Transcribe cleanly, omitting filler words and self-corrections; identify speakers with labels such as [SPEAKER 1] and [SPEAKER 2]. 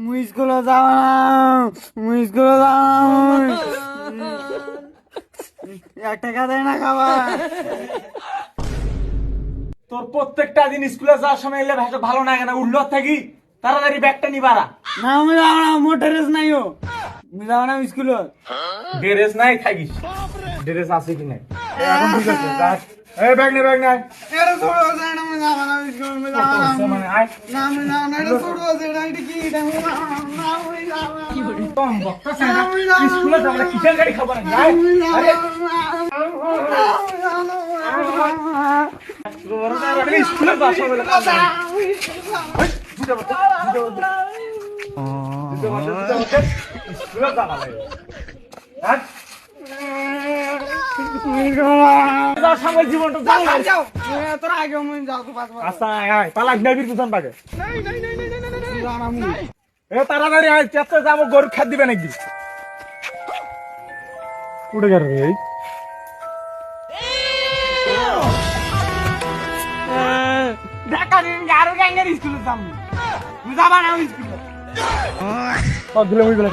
[SPEAKER 1] মুই স্কুলে যাব না, মুই স্কুলে যাব না, এক টাকা দেয় না খাবার।
[SPEAKER 2] তোর প্রত্যেকটা দিন স্কুলে যাওয়ার সময় এলে ভালো না কেন উঠল থাকি তাড়াতাড়ি ব্যাগটা নিবারা।
[SPEAKER 1] না আমি যাব না, মোর ড্রেস নাই, ও আমি যাব না স্কুলে।
[SPEAKER 2] ড্রেস নাই থাকিস, ড্রেস আছে কি নাই এখন ঠিক আছে যা। এই ব্যাগ নে, ব্যাগ নে।
[SPEAKER 1] এটা ছোট আছে, এটা আমি যাব না স্কুলে, আমি যাব না।
[SPEAKER 2] মানে আয়
[SPEAKER 1] না আমি যাব না, এটা ছোট আছে, এটা কি, এটা আমি যাব না, আমি যাব না।
[SPEAKER 2] কম বকতাছে না, স্কুলে যাব না কিসের গাড়ি খাবার না আয়। আরে স্কুলে যাওয়ার সময় স্কুলে যাওয়া লাগে। হ্যাঁ যাওয়ার সময় জীবনটা যাও।
[SPEAKER 1] তোরা আগে আমি যাও তো পাঁচ বার।
[SPEAKER 2] আচ্ছা আয় পালাক নেবির পিছন পাকে।
[SPEAKER 1] যাব না আমি।
[SPEAKER 2] এ তাড়াতাড়ি আয়, চেষ্টা যাবো গরু খাদ দিবে নাকি উঠে গেল এই
[SPEAKER 1] দেখা দিন আরো গ্যাঙ্গের স্কুলে যাবো, আমি যাব না স্কুলে।
[SPEAKER 2] দিলে ওই বেলা